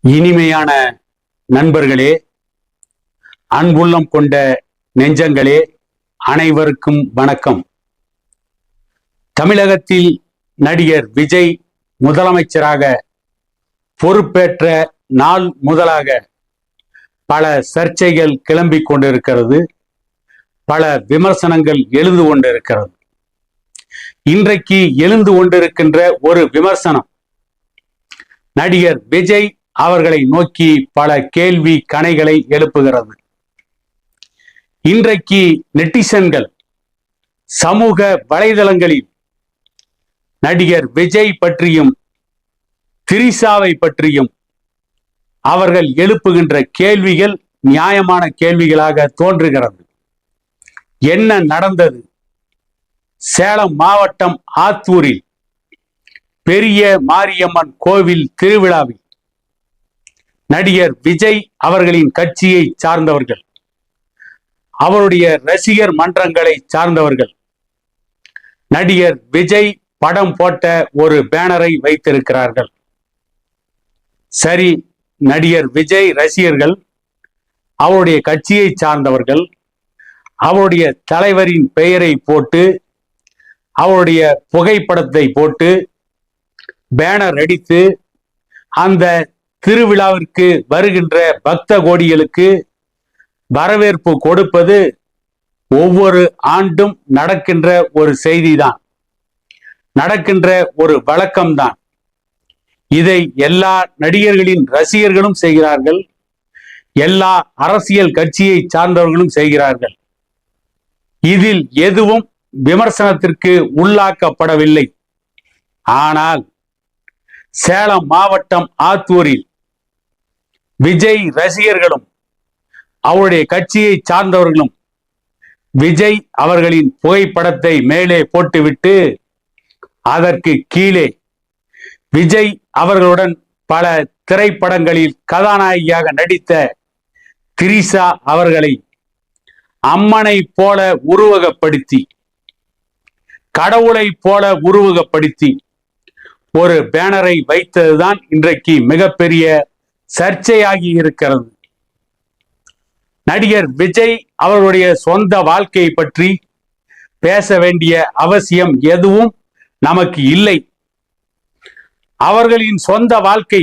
இனிமையான நண்பர்களே, அன்புள்ளம் கொண்ட நெஞ்சங்களே, அனைவருக்கும் வணக்கம். தமிழகத்தில் நடிகர் விஜய் முதலமைச்சராக பொறுப்பேற்ற நாள் முதலாக பல சர்ச்சைகள் கிளம்பிக் கொண்டிருக்கிறது. பல விமர்சனங்கள் எழுந்து கொண்டிருக்கிறது. இன்றைக்கு எழுந்து கொண்டிருக்கின்ற ஒரு விமர்சனம் நடிகர் விஜய் அவர்களை நோக்கி பல கேள்வி கணைகளை எழுப்புகிறது. இன்றைக்கு நெட்டிசன்கள் சமூக வலைதளங்களில் நடிகர் விஜய் பற்றியும் திரிசாவை பற்றியும் அவர்கள் எழுப்புகின்ற கேள்விகள் நியாயமான கேள்விகளாக தோன்றுகிறது. என்ன நடந்தது? சேலம் மாவட்டம் ஆத்தூரில் பெரிய மாரியம்மன் கோவில் திருவிழாவில் நடிகர் விஜய் அவர்களின் கட்சியை சார்ந்தவர்கள், அவருடைய ரசிகர் மன்றங்களை சார்ந்தவர்கள் நடிகர் விஜய் படம் போட்ட ஒரு பேனரை வைத்திருக்கிறார்கள். சரி, நடிகர் விஜய் ரசிகர்கள், அவருடைய கட்சியை சார்ந்தவர்கள் அவருடைய தலைவரின் பெயரை போட்டு அவருடைய புகைப்படத்தை போட்டு பேனர் அடித்து அந்த திருவிழாவிற்கு வருகின்ற பக்த கோடிகளுக்கு வரவேற்பு கொடுப்பது ஒவ்வொரு ஆண்டும் நடக்கின்ற ஒரு செய்திதான், நடக்கின்ற ஒரு வழக்கம்தான். இதை எல்லா நடிகர்களின் ரசிகர்களும் செய்கிறார்கள், எல்லா அரசியல் கட்சியை சார்ந்தவர்களும் செய்கிறார்கள். இதில் எதுவும் விமர்சனத்திற்கு உள்ளாக்கப்படவில்லை. ஆனால் சேலம் மாவட்டம் ஆத்தூரில் விஜய் ரசிகர்களும் அவருடைய கட்சியை சார்ந்தவர்களும் விஜய் அவர்களின் புகைப்படத்தை மேலே போட்டுவிட்டு அதற்கு கீழே விஜய் அவர்களுடன் பல திரைப்படங்களில் கதாநாயகியாக நடித்த திரிசா அவர்களை அம்மனை போல உருவகப்படுத்தி, கடவுளை போல உருவகப்படுத்தி ஒரு பேனரை வைத்ததுதான் இன்றைக்கு மிகப்பெரிய சர்ச்சையாகி இருக்கிறது. நடிகர் விஜய் அவருடைய சொந்த வாழ்க்கையை பற்றி பேச வேண்டிய அவசியம் எதுவும் நமக்கு இல்லை. அவர்களின் சொந்த வாழ்க்கை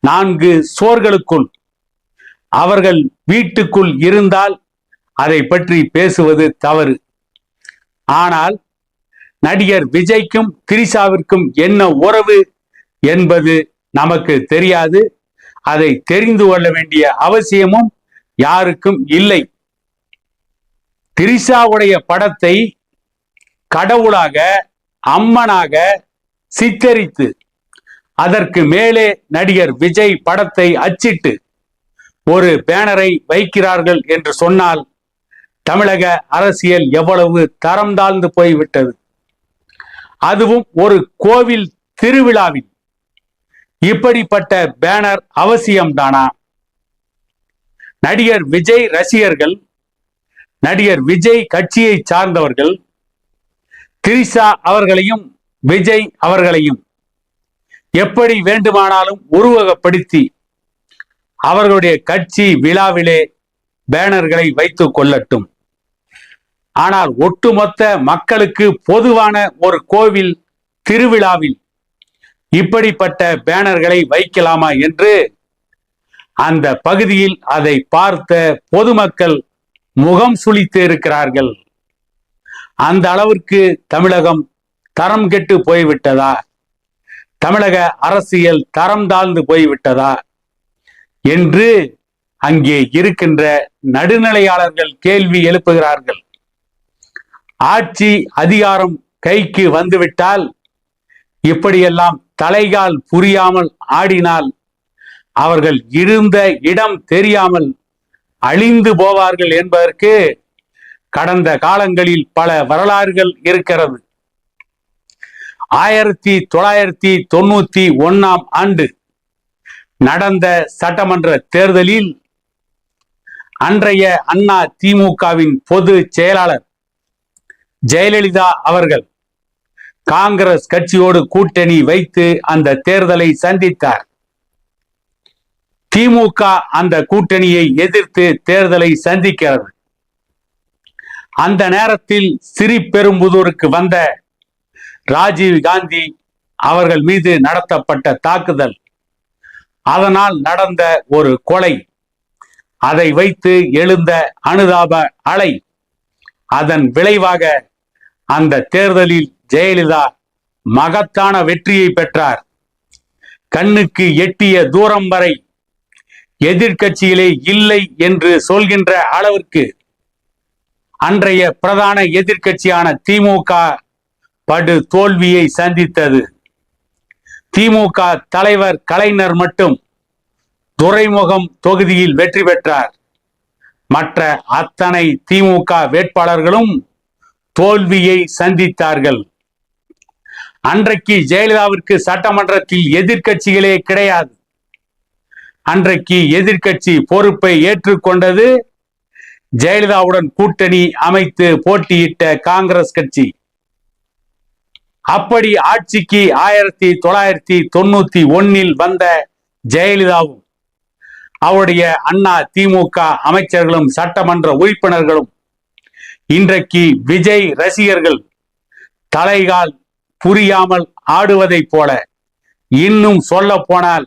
4 சுவர்களுக்குள், அவர்கள் வீட்டுக்குள் இருந்தால் அதை பற்றி பேசுவது தவறு. ஆனால் நடிகர் விஜய்க்கும் திரிசாவிற்கும் என்ன உறவு என்பது நமக்கு தெரியாது. அதை தெரிந்து கொள்ள வேண்டிய அவசியமும் யாருக்கும் இல்லை. திரிசாவுடைய படத்தை கடவுளாக, அம்மனாக சித்தரித்து அதற்கு மேலே நடிகர் விஜய் படத்தை அச்சிட்டு ஒரு பேனரை வைக்கிறார்கள் என்று சொன்னால் தமிழக அரசியல் எவ்வளவு தரம் தாழ்ந்து போய்விட்டது. அதுவும் ஒரு கோவில் திருவிழாவில் இப்படிப்பட்ட பேனர் அவசியம்தானா? நடிகர் விஜய் ரசிகர்கள், நடிகர் விஜய் கட்சியை சார்ந்தவர்கள் திரிசா அவர்களையும் விஜய் அவர்களையும் எப்படி வேண்டுமானாலும் உருவகப்படுத்தி அவர்களுடைய கட்சி விழாவிலே பேனர்களை வைத்துக் கொள்ளட்டும். ஆனால் ஒட்டுமொத்த மக்களுக்கு பொதுவான ஒரு கோவில் திருவிழாவில் இப்படிப்பட்ட பேனர்களை வைக்கலாமா என்று அந்த பகுதியில் அதை பார்த்த பொதுமக்கள் முகம் சுளித்து இருக்கிறார்கள். அந்த அளவிற்கு தமிழகம் தரம் கெட்டு போய்விட்டதா? தமிழக அரசியல் தரம் தாழ்ந்து போய்விட்டதா என்று அங்கே இருக்கின்ற நடுநிலையாளர்கள் கேள்வி எழுப்புகிறார்கள். ஆட்சி அதிகாரம் கைக்கு வந்துவிட்டால் இப்படியெல்லாம் தலைகால் புரியாமல் ஆடினால் அவர்கள் இருந்த இடம் தெரியாமல் அழிந்து போவார்கள் என்பதற்கு கடந்த காலங்களில் பல வரலாறுகள் இருக்கிறது. 1991 ஆண்டு நடந்த சட்டமன்ற தேர்தலில் அன்றைய அண்ணா திமுகவின் பொது செயலாளர் ஜெயலலிதா அவர்கள் காங்கிரஸ் கட்சியோடு கூட்டணி வைத்து அந்த தேர்தலை சந்தித்தார். திமுக அந்த கூட்டணியை எதிர்த்து தேர்தலை சந்திக்கிறது. அந்த நேரத்தில் ஸ்ரீபெரும்புதூருக்கு வந்த ராஜீவ் காந்தி அவர்கள் மீது நடத்தப்பட்ட தாக்குதல், அதனால் நடந்த ஒரு கொலை, அதை வைத்து எழுந்த அனுதாப அலை, அதன் விளைவாக அந்த தேர்தலில் ஜெயலலிதா மகத்தான வெற்றியை பெற்றார். கண்ணுக்கு எட்டிய தூரம் வரை எதிர்கட்சியிலே இல்லை என்று சொல்கின்ற அளவிற்கு அன்றைய பிரதான எதிர்கட்சியான திமுக படு தோல்வியை சந்தித்தது. திமுக தலைவர் கலைஞர் மட்டும் துறைமுகம் தொகுதியில் வெற்றி பெற்றார். மற்ற அத்தனை திமுக வேட்பாளர்களும் தோல்வியை சந்தித்தார்கள். அன்றைக்கு ஜெயலலிதாவிற்கு சட்டமன்றத்தில் எதிர்கட்சிகளே கிடையாது. அன்றைக்கு எதிர்கட்சி பொறுப்பை ஏற்றுக்கொண்டது ஜெயலலிதாவுடன் கூட்டணி அமைத்து போட்டியிட்ட காங்கிரஸ் கட்சி. அப்படி ஆட்சிக்கு 1991 வந்த ஜெயலலிதாவும் அவருடைய அண்ணா திமுக அமைச்சர்களும் சட்டமன்ற உறுப்பினர்களும் இன்றைக்கு விஜய் ரசிகர்கள் தலைகால் புரியாமல் ஆடுவதை போல, இன்னும் சொல்ல போனால்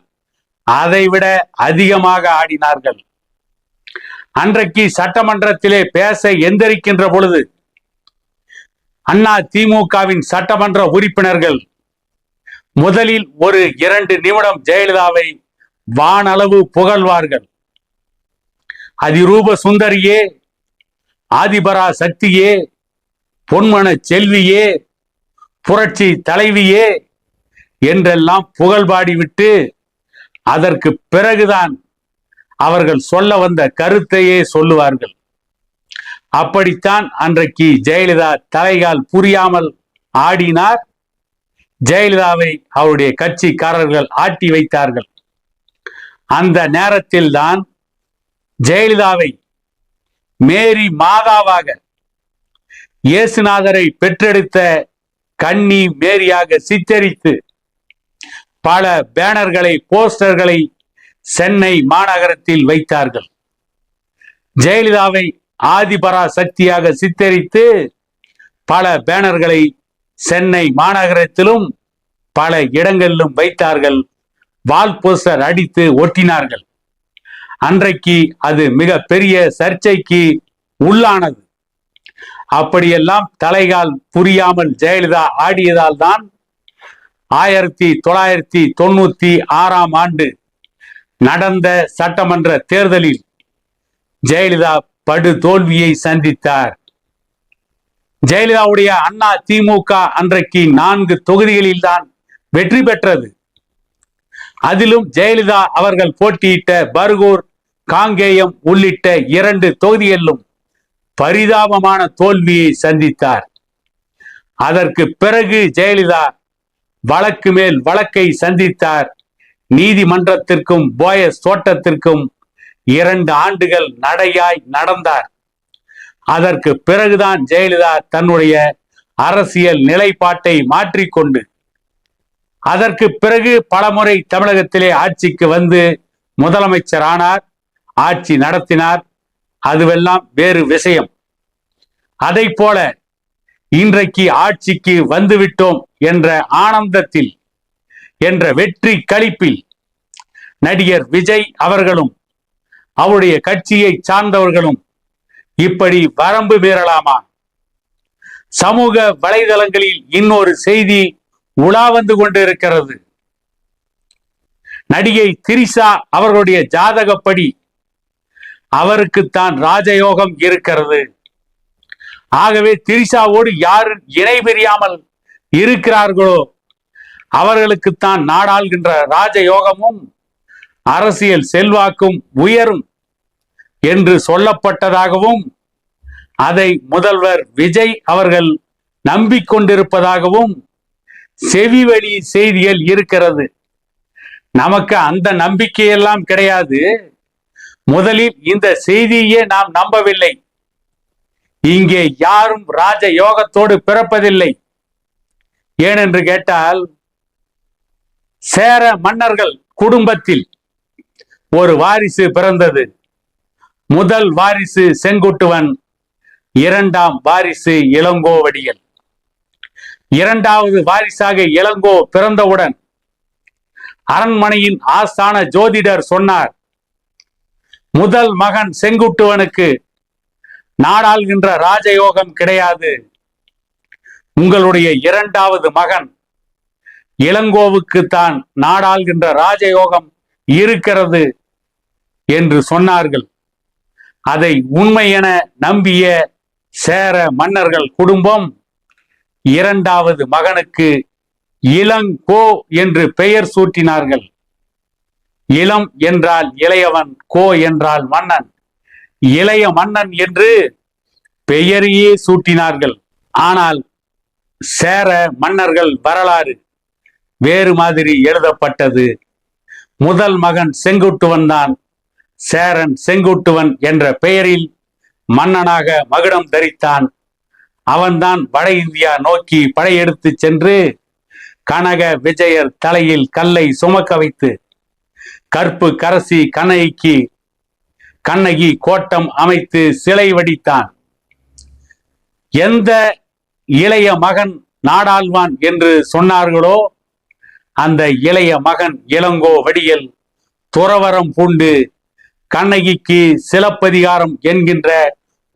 அதைவிட அதிகமாக ஆடினார்கள். அன்றைக்கு சட்டமன்றத்திலே பேச எந்திரிக்கின்ற பொழுது அண்ணா திமுகவின் சட்டமன்ற உறுப்பினர்கள் முதலில் ஒரு 2 நிமிடம் ஜெயலலிதாவை வானளவு புகழ்வார்கள். அதிரூப சுந்தரியே, ஆதிபரா சக்தியே, பொன்மன செல்வியே, புரட்சி தலைவியே என்றெல்லாம் புகழ்பாடிவிட்டு அதற்கு பிறகுதான் அவர்கள் சொல்ல வந்த கருத்தையே சொல்லுவார்கள். அப்படித்தான் அன்றைக்கு ஜெயலலிதா தலைகால் புரியாமல் ஆடினார். ஜெயலலிதாவை அவருடைய கட்சிக்காரர்கள் ஆட்டி வைத்தார்கள். அந்த நேரத்தில் தான் ஜெயலலிதாவை மேரி மாதாவாக, இயேசுநாதரை பெற்றெடுத்த கன்னி மேரியாக சித்தரித்து பல பேனர்களை, போஸ்டர்களை சென்னை மாநகரத்தில் வைத்தார்கள். ஜெயலலிதாவை ஆதிபரா சக்தியாக சித்தரித்து பல பேனர்களை சென்னை மாநகரத்திலும் பல இடங்களிலும் வைத்தார்கள். வால் போஸ்டர் அடித்து ஒட்டினார்கள். அன்றைக்கு அது மிக பெரிய சர்ச்சைக்கு உள்ளானது. அப்படியெல்லாம் தலைகால் புரியாமல் ஜெயலலிதா ஆடியதால் தான் 1996 நடந்த சட்டமன்ற தேர்தலில் ஜெயலலிதா படு தோல்வியை சந்தித்தார். ஜெயலலிதாவுடைய அண்ணா திமுக அன்றைக்கு 4 தொகுதிகளில் தான் வெற்றி பெற்றது. அதிலும் ஜெயலலிதா அவர்கள் போட்டியிட்ட பர்கூர், காங்கேயம் உள்ளிட்ட 2 தொகுதிகளிலும் பரிதாபமான தோல்வியை சந்தித்தார். அதற்கு பிறகு ஜெயலலிதா வழக்கு மேல் வழக்கை சந்தித்தார். நீதிமன்றத்திற்கும் போயஸ் தோட்டத்திற்கும் 2 ஆண்டுகள் நடையாய் நடந்தார். அதற்கு பிறகுதான் ஜெயலலிதா தன்னுடைய அரசியல் நிலைப்பாட்டை மாற்றிக்கொண்டு அதற்கு பிறகு பலமுறை தமிழகத்திலே ஆட்சிக்கு வந்து முதலமைச்சர் ஆனார், ஆட்சி நடத்தினார். அதுவெல்லாம் வேறு விஷயம். அதை போல இன்றைக்கு ஆட்சிக்கு வந்துவிட்டோம் என்ற ஆனந்தத்தில், என்ற வெற்றி களிப்பில் நடிகர் விஜய் அவர்களும் அவருடைய கட்சியை சார்ந்தவர்களும் இப்படி வரம்பு மீறலாமா? சமூக வலைதளங்களில் இன்னொரு செய்தி உலா வந்து கொண்டிருக்கிறது. நடிகை திரிஷா அவர்களுடைய ஜாதகப்படி அவருக்குத்தான் ராஜயோகம் இருக்கிறது. ஆகவே திரிஷாவோடு யார் இணை பிரியாமல் இருக்கிறார்களோ அவர்களுக்குத்தான் நாடாளுகின்ற ராஜயோகமும் அரசியல் செல்வாக்கும் உயரும் என்று சொல்லப்பட்டதாகவும், அதை முதல்வர் விஜய் அவர்கள் நம்பிக்கொண்டிருப்பதாகவும் செவிவழி செய்திகள் இருக்கிறது. நமக்கு அந்த நம்பிக்கையெல்லாம் கிடையாது. முதலில் இந்த செய்தியே நாம் நம்பவில்லை. இங்கே யாரும் ராஜ யோகத்தோடு பிறப்பதில்லை. ஏனென்று கேட்டால், சேர மன்னர்கள் குடும்பத்தில் ஒரு வாரிசு பிறந்தது. முதல் வாரிசு செங்குட்டுவன், இரண்டாம் வாரிசு இளங்கோவடிகள். இரண்டாவது வாரிசாக இளங்கோ பிறந்தவுடன் அரண்மனையின் ஆஸ்தான ஜோதிடர் சொன்னார், முதல் மகன் செங்குட்டுவனுக்கு நாடாள்கின்ற ராஜயோகம் கிடையாது. உங்களுடைய இரண்டாவது மகன் இளங்கோவுக்கு தான் நாடாள்கின்ற ராஜயோகம் இருக்கிறது என்று சொன்னார்கள். அதை உண்மை என நம்பிய சேர மன்னர்கள் குடும்பம் இரண்டாவது மகனுக்கு இளங்கோ என்று பெயர் சூட்டினார்கள். இளம் என்றால் இளையவன், கோ என்றால் மன்னன். இளைய மன்னன் என்று பெயரையே சூட்டினார்கள். ஆனால் சேர மன்னர்கள் வரலாறு வேறு மாதிரி எழுதப்பட்டது. முதல் மகன் செங்குட்டுவன் தான் சேரன் செங்குட்டுவன் என்ற பெயரில் மன்னனாக மகுடம் தரித்தான். அவன்தான் வட இந்தியா நோக்கி படையெடுத்து சென்று கனக விஜயர் தலையில் கல்லை சுமக்க வைத்து கற்பு கரசி கண்ணகி கோட்டம் அமைத்து சிலை வடித்தான். எந்த இளைய மகன் நாடாள்வான் என்று சொன்னார்களோ அந்த இளைய மகன் இளங்கோவடிகள் துறவரம் பூண்டு கண்ணகிக்கு சிலப்பதிகாரம் என்கின்ற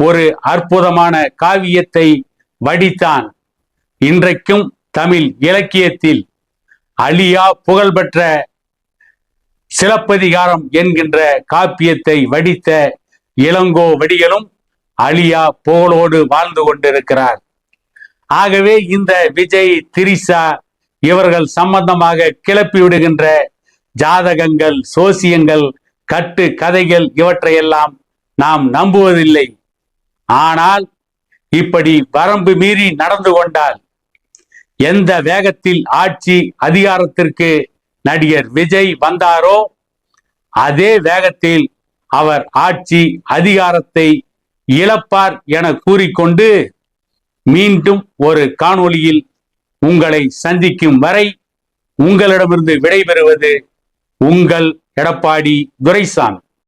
ஒரு அற்புதமான காவியத்தை வடித்தான். இன்றைக்கும் தமிழ் இலக்கியத்தில் அழியா புகழ்பெற்ற சிலப்பதிகாரம் என்கின்ற காப்பியத்தை வடித்த இளங்கோவடிகளும் அழியா புகழோடு வாழ்ந்து கொண்டிருக்கிறார். ஆகவே இந்த விஜய், திரிசா இவர்கள் சம்பந்தமாக கிளப்பி விடுகின்ற ஜாதகங்கள், சோசியங்கள், கட்டு கதைகள் இவற்றையெல்லாம் நாம் நம்புவதில்லை. ஆனால் இப்படி வரம்பு மீறி நடந்து கொண்டால், எந்த வேகத்தில் ஆட்சி அதிகாரத்திற்கு நடிகர் விஜய் வந்தாரோ அதே வேகத்தில் அவர் ஆட்சி அதிகாரத்தை இழப்பார் என கூறிக்கொண்டு மீண்டும் ஒரு காணொளியில் உங்களை சந்திக்கும் வரை உங்களிடமிருந்து விடைபெறுவது உங்கள் எடப்பாடி துரைசாமி.